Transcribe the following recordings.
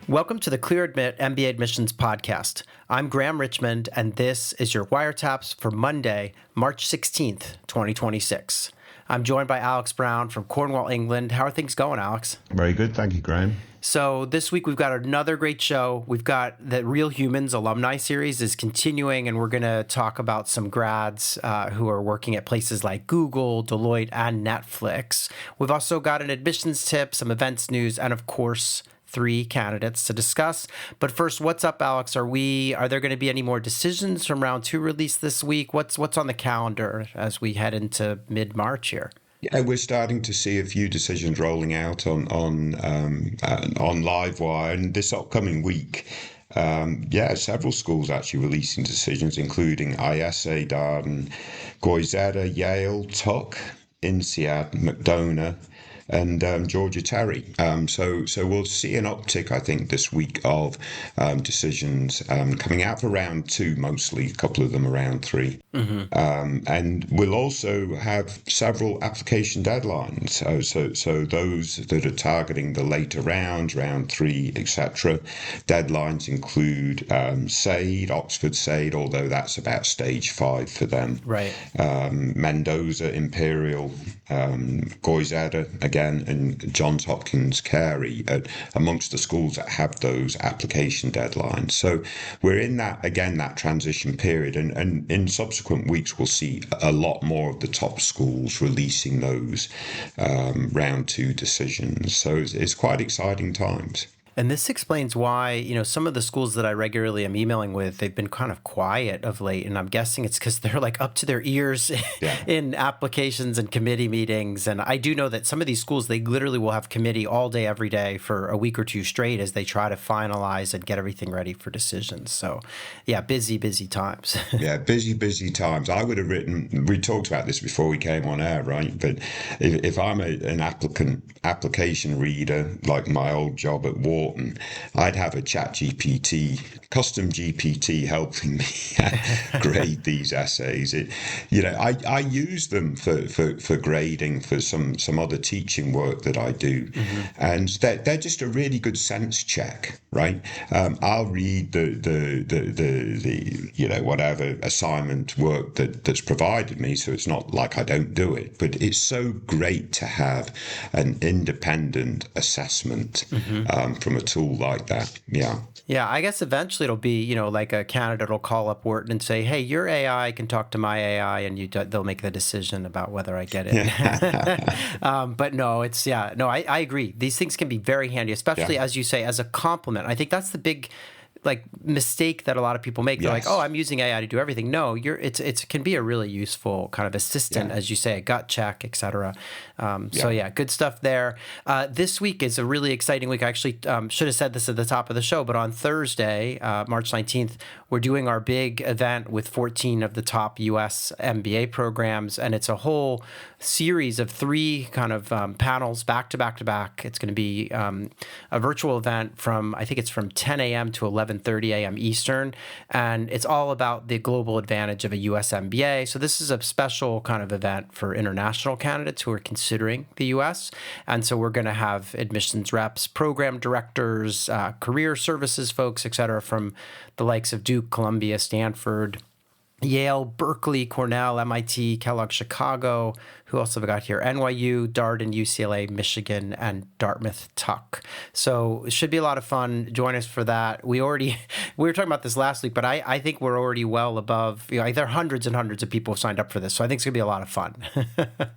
Welcome to the Clear Admit MBA Admissions podcast. I'm Graham Richmond, and this is your Wire Taps for Monday, March 16th, 2026. I'm joined by Alex Brown from Cornwall, England. How are things going, Alex? Very good. Thank you, Graham. So this week we've got another great show. We've got the Real Humans Alumni series is continuing, and we're going to talk about some grads who are working at places like Google, Deloitte, and Netflix. We've also got an admissions tip, some events news, and of course, 3 candidates to discuss. But first, what's up, Alex? Are there going to be any more decisions from round 2 released this week? What's on the calendar as we head into mid-March here? Yeah, we're starting to see a few decisions rolling out on Livewire, and this upcoming week, several schools actually releasing decisions, including IESE, Darden, Goizueta, Yale, TUC, INSEAD, McDonough, and Georgia. So we'll see an uptick, I think, this week of decisions coming out for round 2, mostly, a couple of them around 3. Mm-hmm. And we'll also have several application deadlines. So those that are targeting the later rounds, round 3, etc. Deadlines include SAID, Oxford SAID, although that's about stage 5 for them. Right. Mendoza, Imperial, Goizueta, again, and Johns Hopkins, Carey, amongst the schools that have those application deadlines. So we're in that transition period, and in subsequent weeks we'll see a lot more of the top schools releasing those round 2 decisions. So it's quite exciting times. And this explains why, some of the schools that I regularly am emailing with, they've been kind of quiet of late. And I'm guessing it's because they're like up to their ears in applications and committee meetings. And I do know that some of these schools, they literally will have committee all day, every day for a week or 2 straight as they try to finalize and get everything ready for decisions. So yeah, busy times. Yeah, busy times. I would have written, we talked about this before we came on air, right? But if I'm an application reader, like my old job at Wharton, I'd have a custom GPT helping me grade these essays. I use them for grading for some other teaching work that I do, and they're just a really good sense check, right? I'll read the whatever assignment work that's provided me, so it's not like I don't do it, but it's so great to have an independent assessment from a tool like that. Yeah, I guess eventually it'll be, like a candidate will call up Wharton and say, hey, your AI can talk to my AI, and they'll make the decision about whether I get it. But no, I agree. These things can be very handy, especially, as you say, as a complement. I think that's the big mistake that a lot of people make. They're like, oh, I'm using AI to do everything. No, it can be a really useful kind of assistant, as you say, a gut check, et cetera. So good stuff there. This week is a really exciting week. I actually should have said this at the top of the show, but on Thursday, March 19th, we're doing our big event with 14 of the top U.S. MBA programs, and it's a whole series of 3 kind of panels back to back to back. It's going to be a virtual event from 10 a.m. to 11:30 a.m. Eastern, and it's all about the global advantage of a U.S. MBA. So this is a special kind of event for international candidates who are considering the U.S., and so we're going to have admissions reps, program directors, career services folks, et cetera, from the likes of Duke, Columbia, Stanford, Yale, Berkeley, Cornell, MIT, Kellogg, Chicago. Who else have I got here? NYU, Darden, UCLA, Michigan, and Dartmouth, TUC. So it should be a lot of fun. Join us for that. We were talking about this last week, but I think we're already well above, there are hundreds and hundreds of people who signed up for this. So I think it's going to be a lot of fun.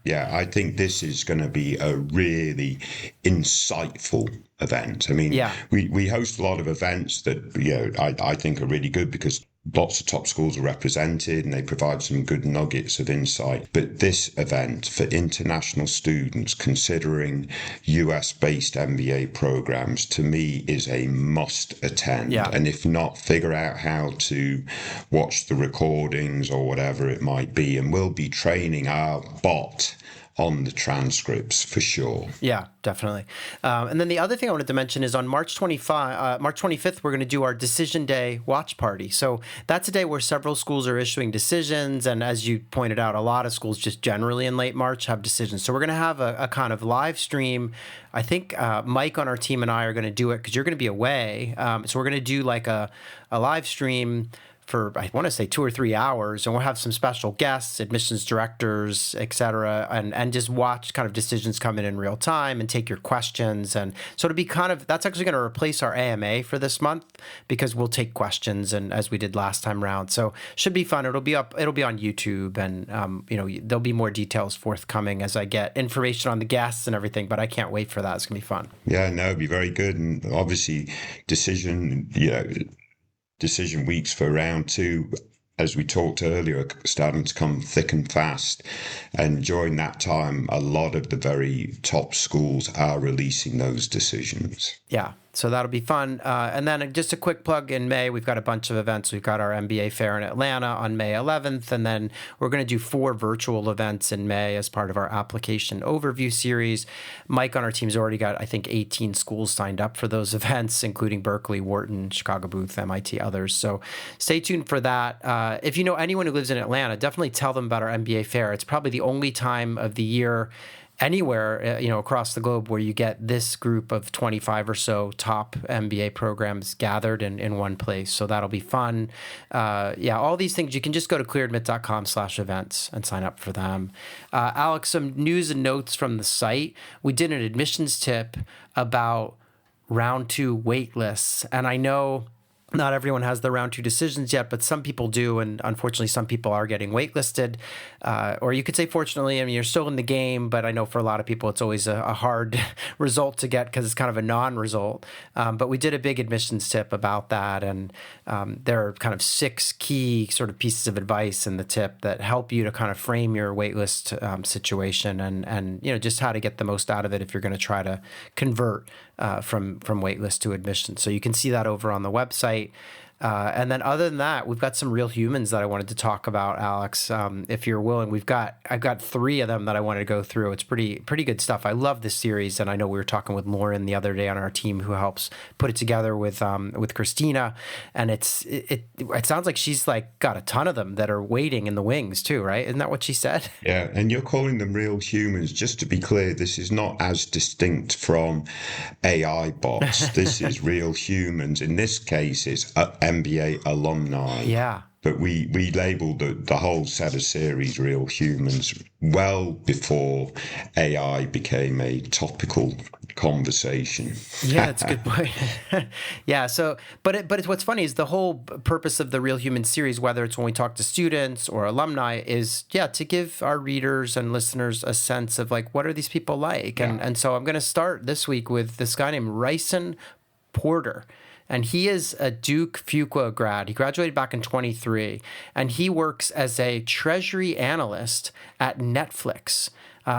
Yeah, I think this is going to be a really insightful event. I mean, we host a lot of events that, I think are really good because lots of top schools are represented and they provide some good nuggets of insight. But this event for international students considering US-based MBA programs, to me, is a must attend. Yeah. And if not, figure out how to watch the recordings or whatever it might be. And we'll be training our bot on the transcripts for sure. Yeah, definitely. And then the other thing I wanted to mention is on March 25th, we're going to do our Decision Day watch party. So that's a day where several schools are issuing decisions. And as you pointed out, a lot of schools just generally in late March have decisions. So we're going to have a kind of live stream. I think Mike on our team and I are going to do it because you're going to be away. So we're going to do like a live stream for, I want to say 2 or 3 hours, and we'll have some special guests, admissions directors, et cetera, and just watch kind of decisions come in real time and take your questions. And so it'll be kind of, that's actually going to replace our AMA for this month because we'll take questions and as we did last time around. So should be fun. It'll be on YouTube, and there'll be more details forthcoming as I get information on the guests and everything, but I can't wait for that. It's going to be fun. Yeah, no, it'll be very good. And obviously decision weeks for round 2, as we talked earlier, are starting to come thick and fast. And during that time, a lot of the very top schools are releasing those decisions. Yeah, so that'll be fun. And then just a quick plug, in May, we've got a bunch of events. We've got our MBA Fair in Atlanta on May 11th, and then we're going to do 4 virtual events in May as part of our application overview series. Mike on our team's already got, I think, 18 schools signed up for those events, including Berkeley, Wharton, Chicago Booth, MIT, others. So stay tuned for that. If you know anyone who lives in Atlanta, definitely tell them about our MBA Fair. It's probably the only time of the year anywhere, across the globe where you get this group of 25 or so top MBA programs gathered in one place. So that'll be fun. All these things, you can just go to clearadmit.com/events and sign up for them. Alex, some news and notes from the site. We did an admissions tip about round 2 wait lists. And I know not everyone has the round 2 decisions yet, but some people do. And unfortunately, some people are getting waitlisted. Or you could say, fortunately, I mean, you're still in the game, but I know for a lot of people, it's always a hard result to get because it's kind of a non-result. But we did a big admissions tip about that. And there are kind of 6 key sort of pieces of advice in the tip that help you to kind of frame your waitlist situation and just how to get the most out of it if you're going to try to convert from waitlist to admission. So you can see that over on the website. And then other than that, we've got some real humans that I wanted to talk about, Alex. If you're willing, I've got 3 of them that I wanted to go through. It's pretty good stuff. I love this series, and I know we were talking with Lauren the other day on our team who helps put it together with Christina. And it sounds like she's like got a ton of them that are waiting in the wings too, right? Isn't that what she said? Yeah, and you're calling them real humans. Just to be clear, this is not as distinct from AI bots. This is real humans. In this case, it's MBA alumni. Yeah. But we labeled the whole set of series Real Humans well before AI became a topical conversation. Yeah, that's a good point. Yeah. So, but it's what's funny is the whole purpose of the Real Humans series, whether it's when we talk to students or alumni, is to give our readers and listeners a sense of like, what are these people like? Yeah. And so I'm going to start this week with this guy named Ryson Porter. And he is a Duke Fuqua grad. He graduated back in 23, and he works as a treasury analyst at Netflix.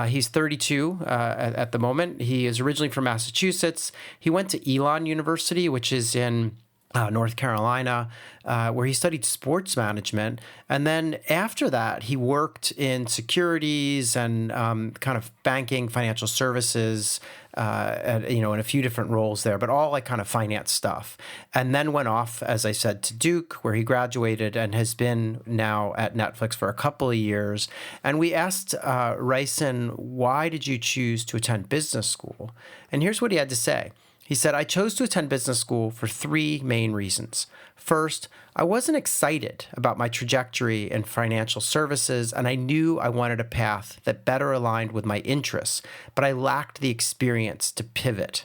He's 32 at the moment. He is originally from Massachusetts. He went to Elon University, which is in North Carolina, where he studied sports management. And then after that, he worked in securities and kind of banking, financial services, in a few different roles there, but all like kind of finance stuff. And then went off, as I said, to Duke, where he graduated and has been now at Netflix for a couple of years. And we asked Ryson, why did you choose to attend business school? And here's what he had to say. He said, I chose to attend business school for 3 main reasons. First, I wasn't excited about my trajectory in financial services, and I knew I wanted a path that better aligned with my interests, but I lacked the experience to pivot.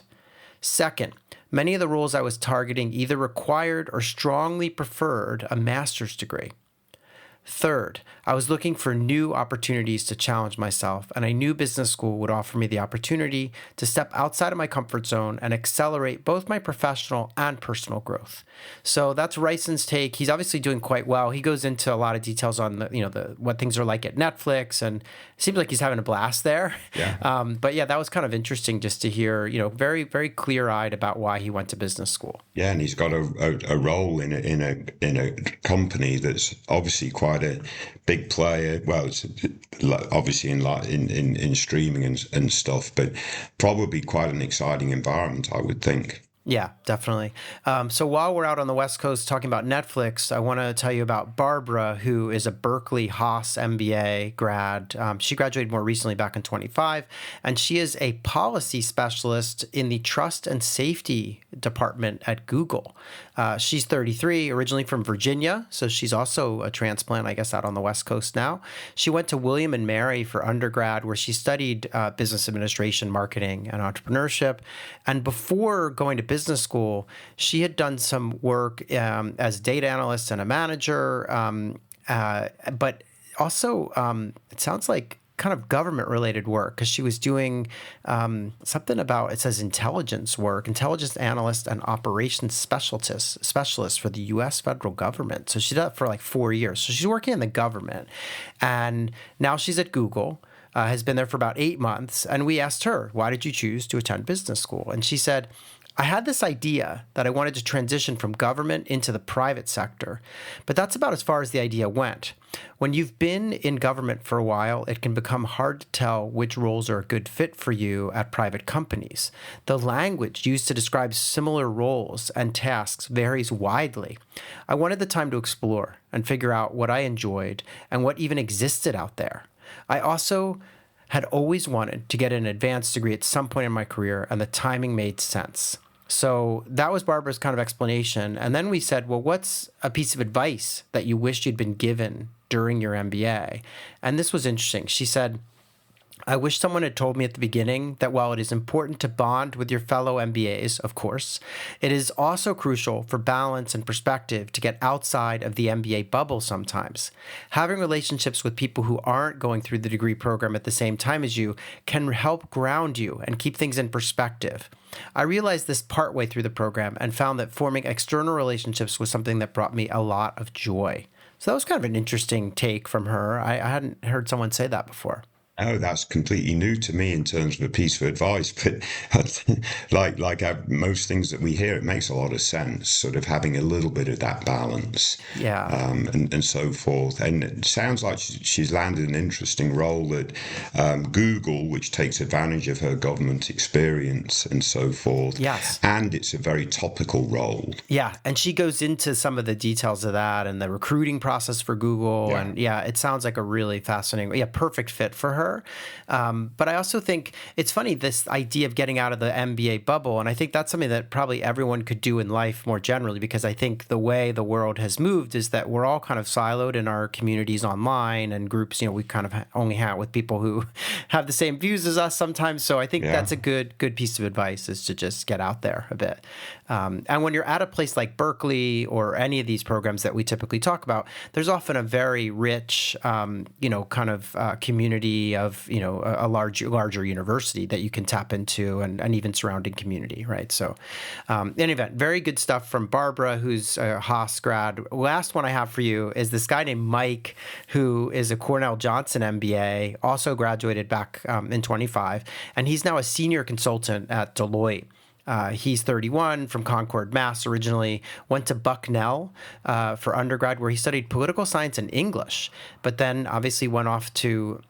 Second, many of the roles I was targeting either required or strongly preferred a master's degree. Third, I was looking for new opportunities to challenge myself, and I knew business school would offer me the opportunity to step outside of my comfort zone and accelerate both my professional and personal growth. So that's Ryson's take. He's obviously doing quite well. He goes into a lot of details on what things are like at Netflix, and it seems like he's having a blast there. Yeah. But yeah, that was kind of interesting just to hear, very, very clear-eyed about why he went to business school. Yeah, and he's got a role in a company that's obviously quite quite a big player. Well, it's obviously in streaming and stuff, but probably quite an exciting environment, I would think. Yeah, definitely. So while we're out on the West Coast talking about Netflix, I want to tell you about Barbara, who is a Berkeley Haas MBA grad. She graduated more recently back in 25, and she is a policy specialist in the trust and safety department at Google. She's 33, originally from Virginia, so she's also a transplant, I guess, out on the West Coast now. She went to William and Mary for undergrad, where she studied business administration, marketing, and entrepreneurship. And before going to business school, she had done some work as data analyst and a manager, but also it sounds like kind of government-related work, because she was doing something about, it says intelligence work, intelligence analyst and operations specialist for the U.S. federal government. So she did that for like 4 years. So she's working in the government, and now she's at Google. Has been there for about 8 months. And we asked her, why did you choose to attend business school? And she said, I had this idea that I wanted to transition from government into the private sector, but that's about as far as the idea went. When you've been in government for a while, it can become hard to tell which roles are a good fit for you at private companies. The language used to describe similar roles and tasks varies widely. I wanted the time to explore and figure out what I enjoyed and what even existed out there. I also had always wanted to get an advanced degree at some point in my career, and the timing made sense. So that was Barbara's kind of explanation. And then we said, well, what's a piece of advice that you wished you'd been given during your MBA? And this was interesting. She said, I wish someone had told me at the beginning that while it is important to bond with your fellow MBAs, of course, it is also crucial for balance and perspective to get outside of the MBA bubble sometimes. Having relationships with people who aren't going through the degree program at the same time as you can help ground you and keep things in perspective. I realized this partway through the program and found that forming external relationships was something that brought me a lot of joy. So that was kind of an interesting take from her. I hadn't heard someone say that before. Oh, that's completely new to me in terms of a piece of advice. But most things that we hear, it makes a lot of sense, sort of having a little bit of that balance, Yeah. and so forth. And it sounds like she's landed an interesting role at Google, which takes advantage of her government experience and so forth. Yes. And it's a very topical role. Yeah. And she goes into some of the details of that and the recruiting process for Google. Yeah. And yeah, it sounds like a really fascinating, perfect fit for her. But I also think it's funny, this idea of getting out of the MBA bubble. And I think that's something that probably everyone could do in life more generally, because I think the way the world has moved is that we're all kind of siloed in our communities online and groups. We kind of only hang out with people who have the same views as us sometimes. So I think that's a good piece of advice, is to just get out there a bit. And when you're at a place like Berkeley or any of these programs that we typically talk about, there's often a very rich, kind of community of, a larger university that you can tap into, and even surrounding community, right? So in any event, very good stuff from Barbara, who's a Haas grad. Last one I have for you is this guy named Mike, who is a Cornell Johnson MBA, also graduated back in 25, and he's now a senior consultant at Deloitte. He's 31, from Concord, Mass. Originally, went to Bucknell for undergrad, where he studied political science and English, but then obviously went off to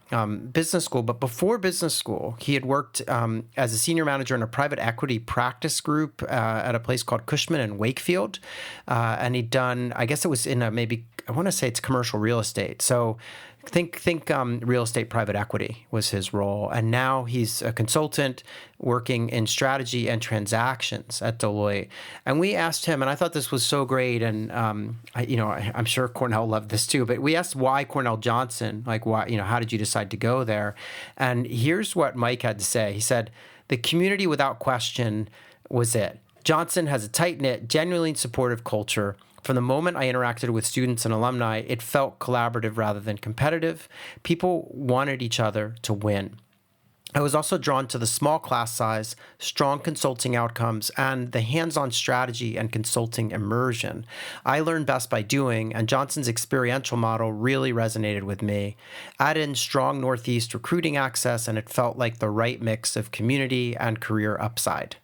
business school. But before business school, he had worked as a senior manager in a private equity practice group at a place called Cushman and Wakefield. And he'd done, I guess it was in I want to say it's commercial real estate. So think real estate private equity was his role. And now he's a consultant working in strategy and transactions at Deloitte. And we asked him, and I thought this was so great, and I'm sure Cornell loved this too, but we asked why Cornell Johnson, like why, how did you decide to go there? And here's what Mike had to say. He said, the community without question was it. Johnson has a tight-knit, genuinely supportive culture. From the moment I interacted with students and alumni, it felt collaborative rather than competitive. People wanted each other to win. I was also drawn to the small class size, strong consulting outcomes, and the hands-on strategy and consulting immersion. I learned best by doing, and Johnson's experiential model really resonated with me. Add in strong Northeast recruiting access, and it felt like the right mix of community and career upside.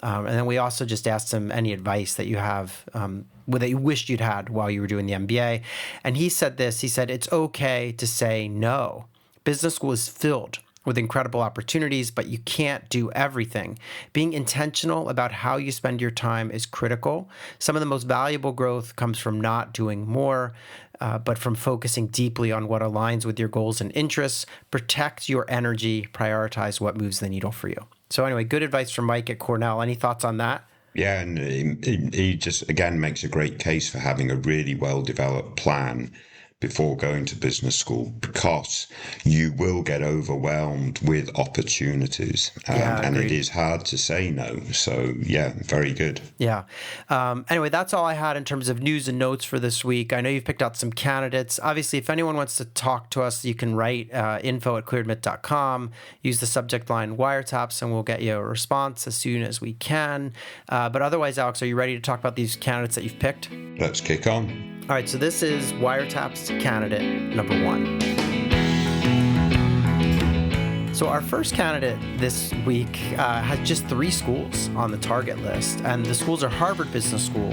And then we also just asked him any advice that you have, that you wished you'd had while you were doing the MBA. And he said this, he said, it's okay to say no. Business school is filled with incredible opportunities, but you can't do everything. Being intentional about how you spend your time is critical. Some of the most valuable growth comes from not doing more, but from focusing deeply on what aligns with your goals and interests. Protect your energy, prioritize what moves the needle for you. So anyway, good advice from Mike at Cornell. Any thoughts on that? Yeah, and he just, again, makes a great case for having a really well-developed plan before going to business school, because you will get overwhelmed with opportunities, and it is hard to say no. So yeah, very good. Yeah. Anyway, that's all I had in terms of news and notes for this week. I know you've picked out some candidates. Obviously, if anyone wants to talk to us, you can write info@clearedmit.com, use the subject line Wire Taps, and we'll get you a response as soon as we can. But otherwise, Alex, are you ready to talk about these candidates that you've picked? Let's kick on. All right, so this is Wire Taps candidate number 1. So our first candidate this week has just 3 schools on the target list, and the schools are Harvard Business School,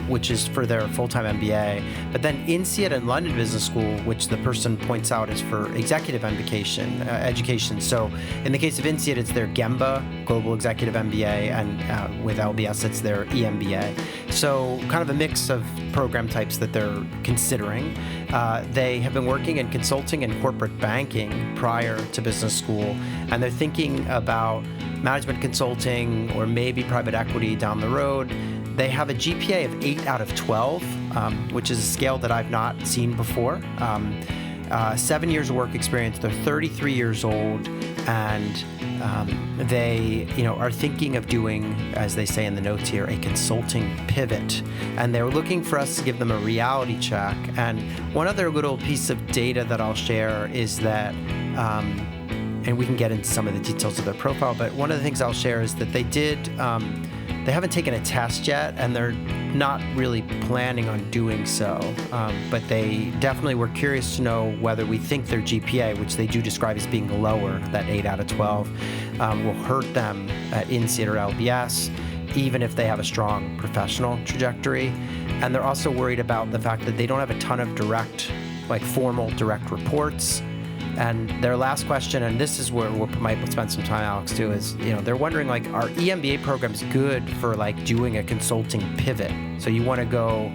which is for their full-time MBA, but then INSEAD and London Business School, which the person points out is for executive education. So in the case of INSEAD, it's their GEMBA, Global Executive MBA, and with LBS, it's their EMBA. So kind of a mix of program types that they're considering. They have been working in consulting and corporate banking prior to business school, and they're thinking about management consulting or maybe private equity down the road. They have a GPA of 8 out of 12, which is a scale that I've not seen before. 7 years of work experience. They're 33 years old, and they, are thinking of doing, as they say in the notes here, a consulting pivot. And they're looking for us to give them a reality check. And one other little piece of data that I'll share is that, and we can get into some of the details of their profile, but one of the things I'll share is that they haven't taken a test yet, and they're not really planning on doing so. But they definitely were curious to know whether we think their GPA, which they do describe as being lower, that 8 out of 12, will hurt them at INSEAD or LBS, even if they have a strong professional trajectory. And they're also worried about the fact that they don't have a ton of formal direct reports. And their last question, and this is where we might spend some time, Alex, too, is, they're wondering, are EMBA programs good for, doing a consulting pivot? So you want to go,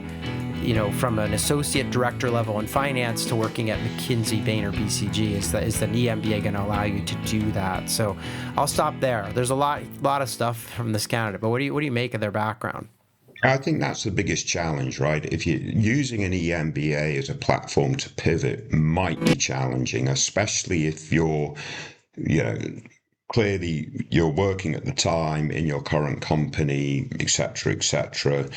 from an associate director level in finance to working at McKinsey, Bain, or BCG. Is the EMBA going to allow you to do that? So I'll stop there. There's a lot of stuff from this candidate, but what do you make of their background? I think that's the biggest challenge, right? If you're using an EMBA as a platform to pivot, might be challenging, especially if you're, clearly you're working at the time in your current company, et cetera, et cetera.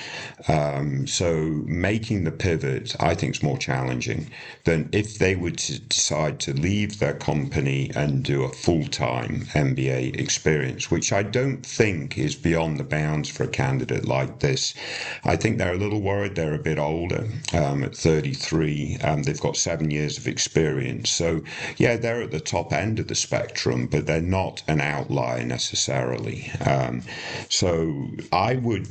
So making the pivot, I think, is more challenging than if they were to decide to leave their company and do a full-time MBA experience, which I don't think is beyond the bounds for a candidate like this. I think they're a little worried. They're a bit older, at 33. They've got 7 years of experience. So yeah, they're at the top end of the spectrum, but they're not an outlier necessarily. So I would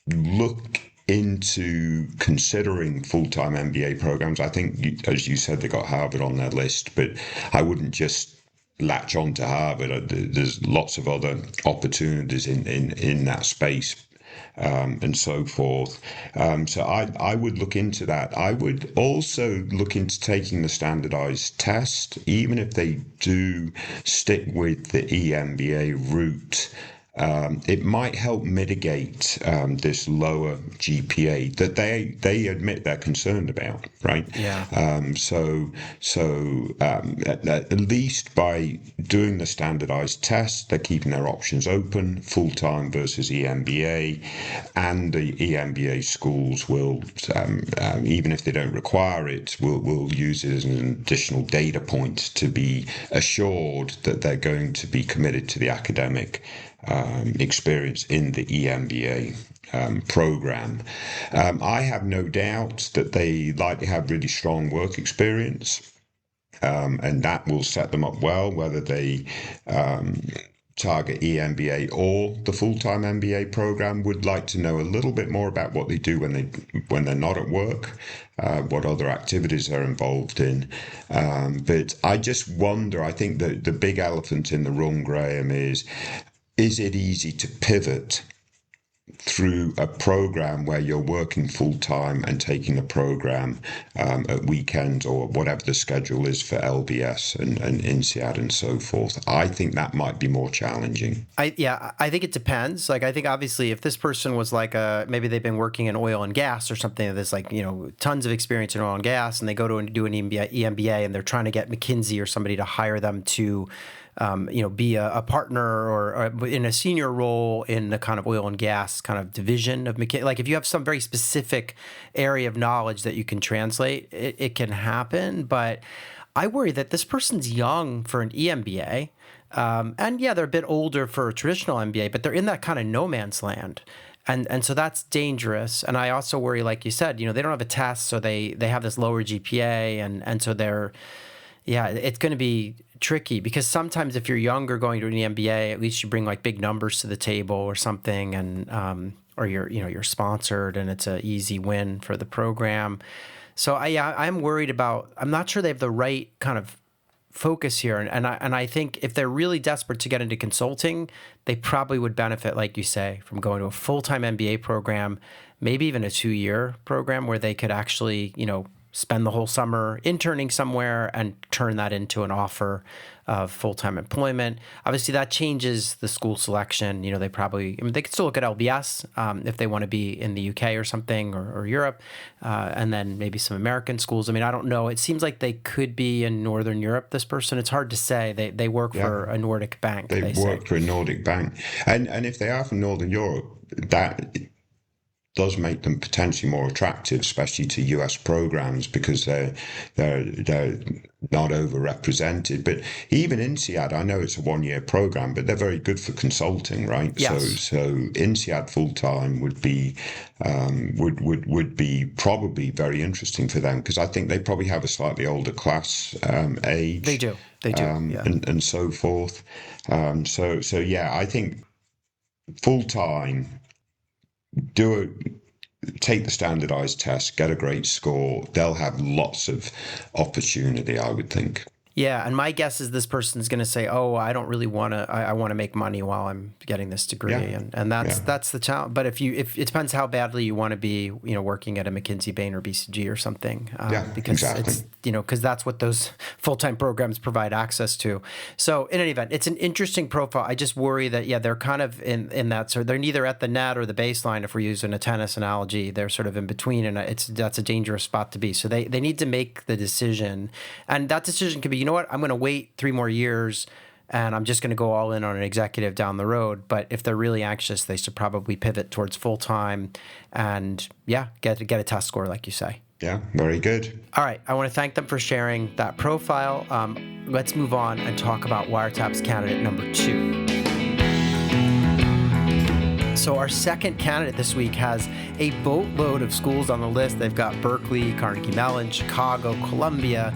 look into considering full-time MBA programs. I think, as you said, they got Harvard on their list, but I wouldn't just latch on to Harvard. There's lots of other opportunities in that space. And so forth. So I would look into that. I would also look into taking the standardized test, even if they do stick with the EMBA route. It might help mitigate this lower GPA that they admit they're concerned about, right? Yeah. So at least by doing the standardized test, they're keeping their options open, full-time versus EMBA, and the EMBA schools will, even if they don't require it, will use it as an additional data point to be assured that they're going to be committed to the academic experience in the EMBA program. I have no doubt that they likely have really strong work experience, and that will set them up well, whether they target EMBA or the full-time MBA program would like to know a little bit more about what they do when they're not at work, what other activities they're involved in. But I just wonder, I think that the big elephant in the room, Graham, is it easy to pivot through a program where you're working full-time and taking a program at weekends or whatever the schedule is for LBS and INSEAD and so forth? I think that might be more challenging. I think it depends. Like, I think obviously if this person was like maybe they've been working in oil and gas or something that's like, tons of experience in oil and gas, and they go to do an EMBA and they're trying to get McKinsey or somebody to hire them to be a partner or in a senior role in the kind of oil and gas kind of division of McKinsey. Like if you have some very specific area of knowledge that you can translate, it can happen. But I worry that this person's young for an EMBA. And yeah, they're a bit older for a traditional MBA, but they're in that kind of no man's land. And so that's dangerous. And I also worry, like you said, they don't have a test, so they have this lower GPA. And so it's going to be tricky because sometimes if you're younger going to an MBA, at least you bring like big numbers to the table or something, and or you're sponsored and it's an easy win for the program. So I'm worried about. I'm not sure they have the right kind of focus here, and I think if they're really desperate to get into consulting, they probably would benefit, like you say, from going to a full-time MBA program, maybe even a 2-year program where they could actually spend the whole summer interning somewhere and turn that into an offer of full-time employment. Obviously, that changes the school selection. They probably, they could still look at LBS if they want to be in the UK or something, or Europe, and then maybe some American schools. I don't know. It seems like they could be in Northern Europe, this person. It's hard to say. They work for a Nordic bank. They work for a Nordic bank. And if they are from Northern Europe, that does make them potentially more attractive, especially to US programs, because they're not overrepresented. But even INSEAD, I know it's a 1-year program, but they're very good for consulting, right? Yes. So INSEAD full time would be probably very interesting for them, because I think they probably have a slightly older class age. They do. Yeah. And so forth. So yeah, I think full time. Take the standardized test, get a great score. They'll have lots of opportunity, I would think. Yeah, and my guess is this person's going to say, "Oh, I don't really want to. I want to make money while I'm getting this degree," and that's the challenge. But if it depends how badly you want to be, working at a McKinsey, Bain, or BCG or something. Because exactly. It's because that's what those full-time programs provide access to. So in any event, it's an interesting profile. I just worry that they're kind of in that. So they're neither at the net or the baseline. If we're using a tennis analogy, they're sort of in between, and that's a dangerous spot to be. So they need to make the decision, and that decision could be, you know what, I'm going to wait 3 more years and I'm just going to go all in on an executive down the road. But if they're really anxious, they should probably pivot towards full-time and get a test score, like you say. Yeah, very good. All right. I want to thank them for sharing that profile. Let's move on and talk about Wire Taps candidate number 2. So our second candidate this week has a boatload of schools on the list. They've got Berkeley, Carnegie Mellon, Chicago, Columbia,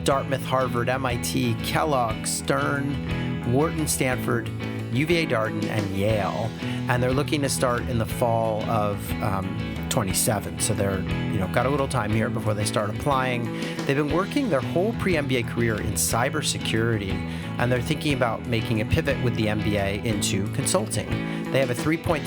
Dartmouth, Harvard, MIT, Kellogg, Stern, Wharton, Stanford, UVA, Darden, and Yale. And they're looking to start in the fall of 27. So they're, got a little time here before they start applying. They've been working their whole pre-MBA career in cybersecurity, and they're thinking about making a pivot with the MBA into consulting. They have a 3.6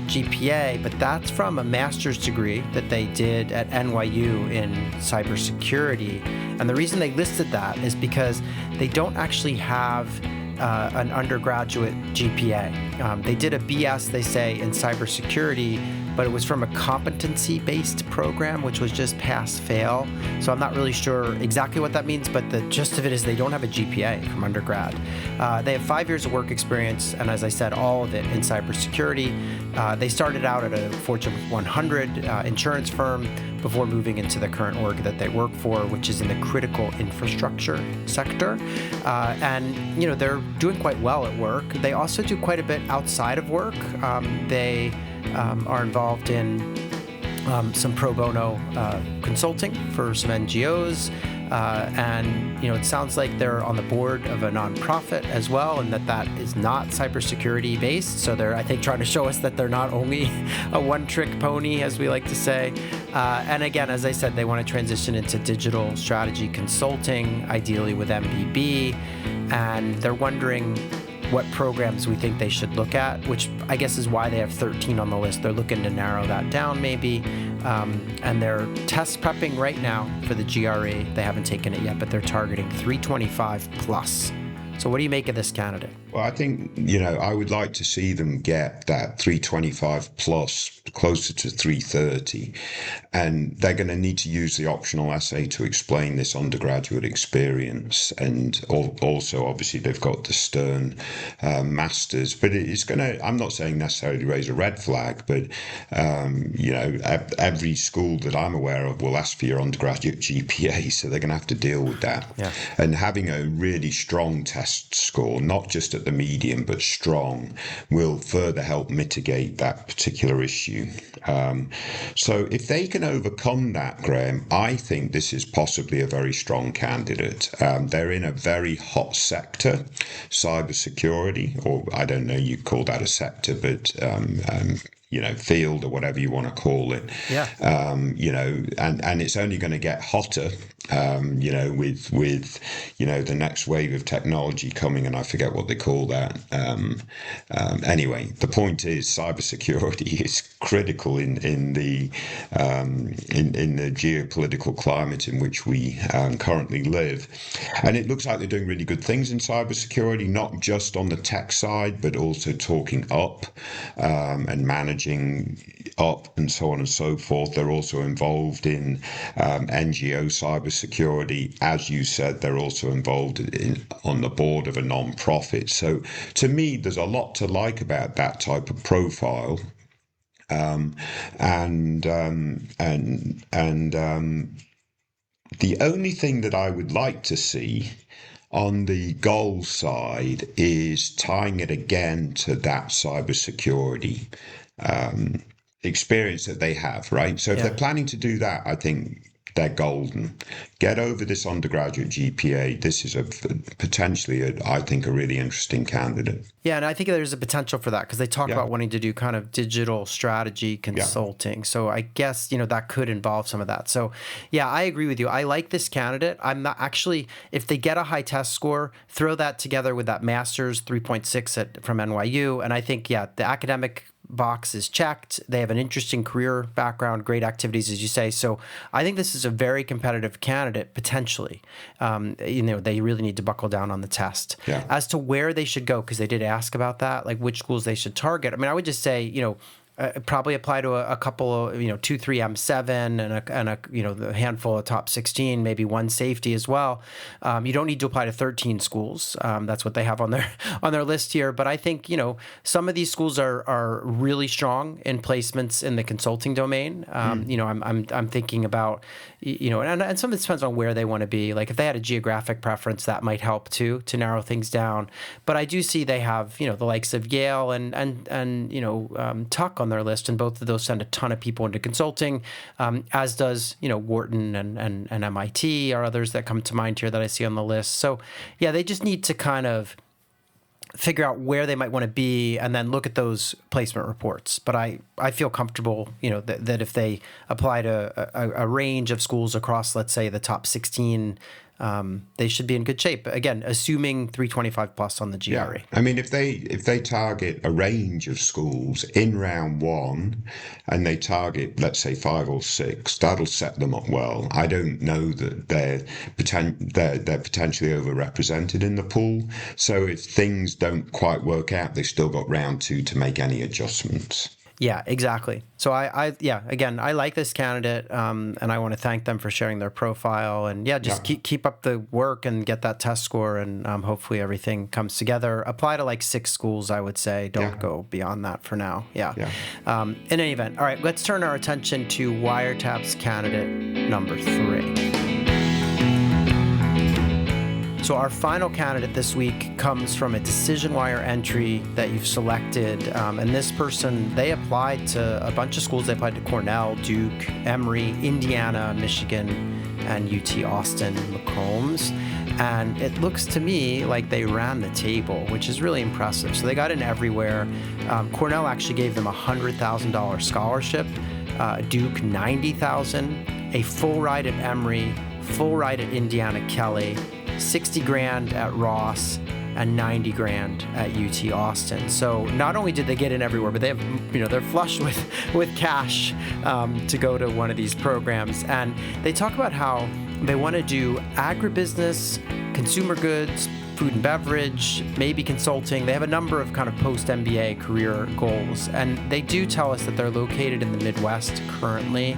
GPA, but that's from a master's degree that they did at NYU in cybersecurity. And the reason they listed that is because they don't actually have an undergraduate GPA. They did a BS, they say, in cybersecurity, but it was from a competency-based program, which was just pass-fail. So I'm not really sure exactly what that means, but the gist of it is they don't have a GPA from undergrad. They have 5 years of work experience, and as I said, all of it in cybersecurity. They started out at a Fortune 100 insurance firm before moving into the current org that they work for, which is in the critical infrastructure sector. And, they're doing quite well at work. They also do quite a bit outside of work. They are involved in some pro bono consulting for some NGOs. And, it sounds like they're on the board of a nonprofit as well, and that is not cybersecurity based. So they're, I think, trying to show us that they're not only a one-trick pony, as we like to say. And again, as I said, they want to transition into digital strategy consulting, ideally with MBB. And they're wondering what programs we think they should look at, which I guess is why they have 13 on the list. They're looking to narrow that down maybe. And they're test prepping right now for the GRE. They haven't taken it yet, but they're targeting 325 plus. So what do you make of this candidate? Well, I think, I would like to see them get that 325 plus closer to 330. And they're going to need to use the optional essay to explain this undergraduate experience. And also, obviously, they've got the Stern Masters. But it's going to, I'm not saying necessarily raise a red flag, but, every school that I'm aware of will ask for your undergraduate GPA. So they're going to have to deal with that. Yeah. And having a really strong test score, not just at the medium, but strong, will further help mitigate that particular issue. So if they can overcome that, Graham, I think this is possibly a very strong candidate. They're in a very hot sector, cybersecurity, or I don't know, you call that a sector, but field or whatever you want to call it. Yeah. And it's only going to get hotter, with the next wave of technology coming, and I forget what they call that. Anyway, the point is cybersecurity is critical in the geopolitical climate in which we currently live. And it looks like they're doing really good things in cybersecurity, not just on the tech side, but also talking up and managing up and so on and so forth. They're also involved in NGO cybersecurity. As you said, they're also involved on the board of a non-profit. So to me, there's a lot to like about that type of profile. The only thing that I would like to see on the goal side is tying it again to that cybersecurity experience that they have, right? So if they're planning to do that, I think they're golden. Get over this undergraduate GPA. This is potentially, I think, a really interesting candidate. Yeah, and I think there's a potential for that because they talk about wanting to do kind of digital strategy consulting. Yeah. So I guess, that could involve some of that. So yeah, I agree with you. I like this candidate. I'm not actually, if they get a high test score, throw that together with that master's 3.6 from NYU. And I think, the academic box is checked. They have an interesting career background, great activities, as you say. So I think this is a very competitive candidate, potentially. They really need to buckle down on the test. Yeah. As to where they should go, because they did ask about that, like which schools they should target. I mean, I would just say, probably apply to a couple of, 2-3 M7 and a the handful of top 16, maybe one safety as well. You don't need to apply to 13 schools. That's what they have on their list here. But I think, some of these schools are really strong in placements in the consulting domain. I'm thinking about, and some of it depends on where they want to be. Like if they had a geographic preference, that might help too, to narrow things down. But I do see they have, the likes of Yale and Tuck on their list, and both of those send a ton of people into consulting, as does Wharton and MIT are others that come to mind here that I see on the list. So yeah, they just need to kind of figure out where they might want to be and then look at those placement reports. But I feel comfortable, that if they apply to a range of schools across, let's say, the top 16, they should be in good shape. Again, assuming 325 plus on the GRE. Yeah. I mean, if they target a range of schools in round one and they target, let's say, 5 or 6, that'll set them up well. I don't know that they're potentially overrepresented in the pool. So if things don't quite work out, they've still got round 2 to make any adjustments. Yeah, exactly. So I like this candidate, and I want to thank them for sharing their profile. And keep up the work and get that test score, and hopefully everything comes together. Apply to like 6 schools, I would say. Don't go beyond that for now. Yeah. In any event, all right. Let's turn our attention to Wire Taps candidate number 3. So our final candidate this week comes from a Decision Wire entry that you've selected. And this person, they applied to a bunch of schools. They applied to Cornell, Duke, Emory, Indiana, Michigan, and UT Austin McCombs. And it looks to me like they ran the table, which is really impressive. So they got in everywhere. Cornell actually gave them a $100,000 scholarship, Duke $90,000, a full ride at Emory, full ride at Indiana Kelley, $60,000 at Ross, and $90,000 at UT Austin. So not only did they get in everywhere, but they have, they're flush with cash to go to one of these programs. And they talk about how they want to do agribusiness, consumer goods, food and beverage, maybe consulting. They have a number of kind of post-MBA career goals. And they do tell us that they're located in the Midwest currently.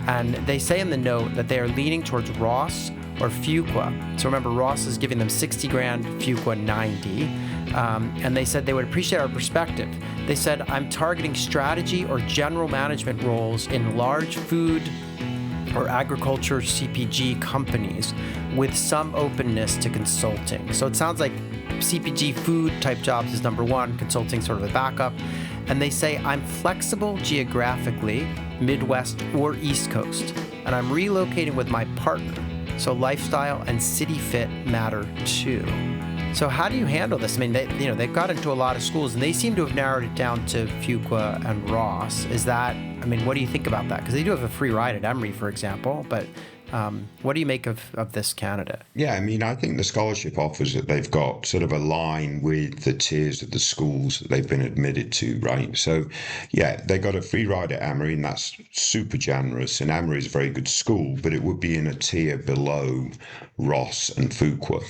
And they say in the note that they are leaning towards Ross or Fuqua. So remember, Ross is giving them $60,000, Fuqua $90,000. And they said they would appreciate our perspective. They said, I'm targeting strategy or general management roles in large food or agriculture CPG companies with some openness to consulting. So it sounds like CPG food type jobs is number one, consulting sort of a backup. And they say, I'm flexible geographically, Midwest or East Coast, and I'm relocating with my partner. So lifestyle and city fit matter too. So how do you handle this? I mean, they've got into a lot of schools, and they seem to have narrowed it down to Fuqua and Ross. What do you think about that? Because they do have a free ride at Emory, for example, but what do you make of this candidate? Yeah, I think the scholarship offers that they've got sort of align with the tiers of the schools that they've been admitted to, right? So, yeah, they got a free ride at Emory, and that's super generous. And Emory is a very good school, but it would be in a tier below Ross and Fuqua.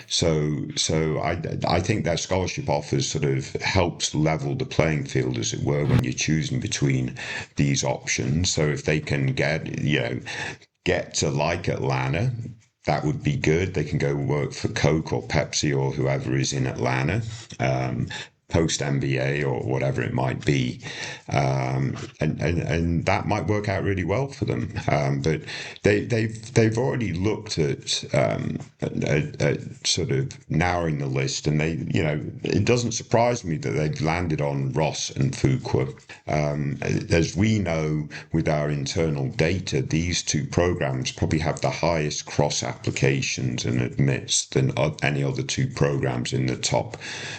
So I think their scholarship offers sort of helps level the playing field, as it were, when you're choosing between these options. So if they can get to like Atlanta, that would be good. They can go work for Coke or Pepsi or whoever is in Atlanta, post MBA or whatever it might be, and that might work out really well for them. But they've already looked at sort of narrowing the list, and it doesn't surprise me that they've landed on Ross and Fuqua. As we know with our internal data, these two programs probably have the highest cross applications and admits than any other two programs in the top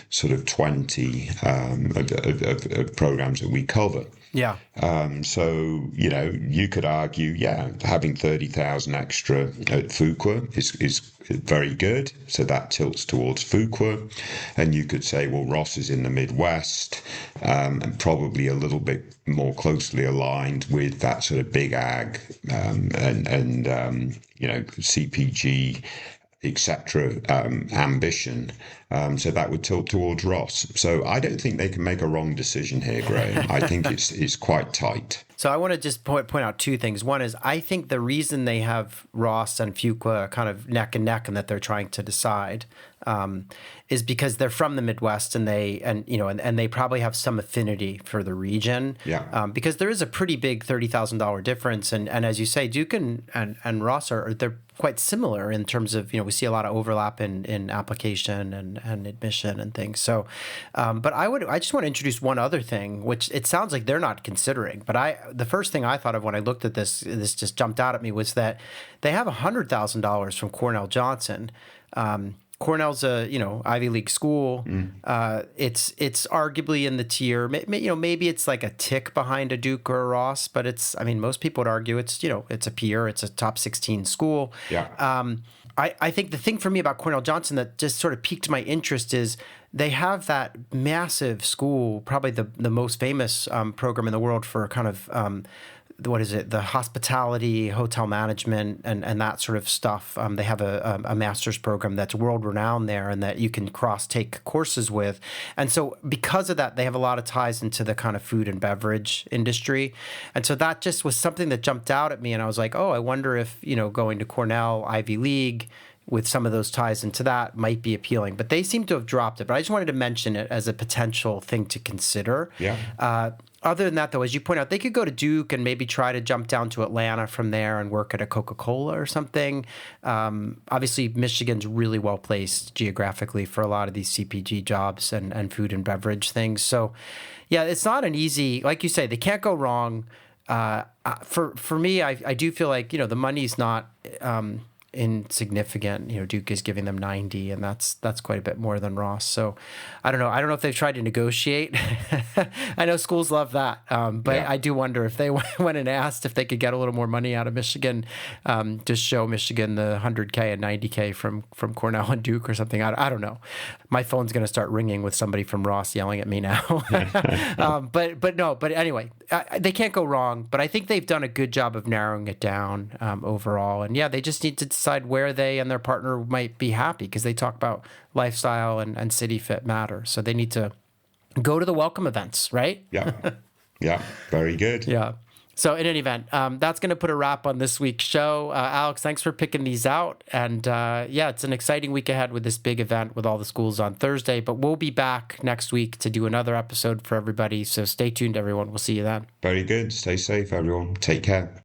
sort of 20 of programs that we cover. Yeah. So, you could argue, having 30,000 extra at Fuqua is very good. So that tilts towards Fuqua. And you could say, well, Ross is in the Midwest, and probably a little bit more closely aligned with that sort of big ag, and CPG, etc. Ambition. So that would tilt towards Ross. So I don't think they can make a wrong decision here, Graham. I think it's quite tight. So I want to just point out two things. One is I think the reason they have Ross and Fuqua kind of neck and neck and that they're trying to decide is because they're from the Midwest and they probably have some affinity for the region. Yeah. Because there is a pretty big $30,000 difference, and as you say, Duke and Ross they're quite similar in terms of we see a lot of overlap in application and admission and things. So, but I just want to introduce one other thing, which it sounds like they're not considering. But the first thing I thought of when I looked at this just jumped out at me was that they have $100,000 from Cornell Johnson. Cornell's a Ivy League school. It's arguably in the tier. Maybe it's like a tick behind a Duke or a Ross, but most people would argue it's a peer. It's a top 16 school. Yeah. I think the thing for me about Cornell Johnson that just sort of piqued my interest is they have that massive school, probably the most famous program in the world for kind of the hospitality, hotel management, and that sort of stuff. They have a master's program that's world-renowned there and that you can cross-take courses with. And so because of that, they have a lot of ties into the kind of food and beverage industry. And so that just was something that jumped out at me. And I was like, oh, I wonder if, going to Cornell, Ivy League, with some of those ties into that might be appealing. But they seem to have dropped it. But I just wanted to mention it as a potential thing to consider. Yeah. Other than that, though, as you point out, they could go to Duke and maybe try to jump down to Atlanta from there and work at a Coca-Cola or something. Obviously, Michigan's really well placed geographically for a lot of these CPG jobs and food and beverage things. So, yeah, it's not an easy, like you say, they can't go wrong. for me, I do feel like, the money's not insignificant. Duke is giving them 90, and that's quite a bit more than Ross. So I don't know if they've tried to negotiate. I know schools love that, but I do wonder if they went and asked if they could get a little more money out of Michigan, to show Michigan the 100K and 90K from Cornell and Duke or something. I don't know. My phone's going to start ringing with somebody from Ross yelling at me now. But anyway, they can't go wrong. But I think they've done a good job of narrowing it down overall. And they just need to decide where they and their partner might be happy, because they talk about lifestyle and city fit matter. So they need to go to the welcome events, right? Yeah, very good. Yeah. So in any event, that's going to put a wrap on this week's show. Alex, thanks for picking these out. And it's an exciting week ahead with this big event with all the schools on Thursday. But we'll be back next week to do another episode for everybody. So stay tuned, everyone. We'll see you then. Very good. Stay safe, everyone. Take care.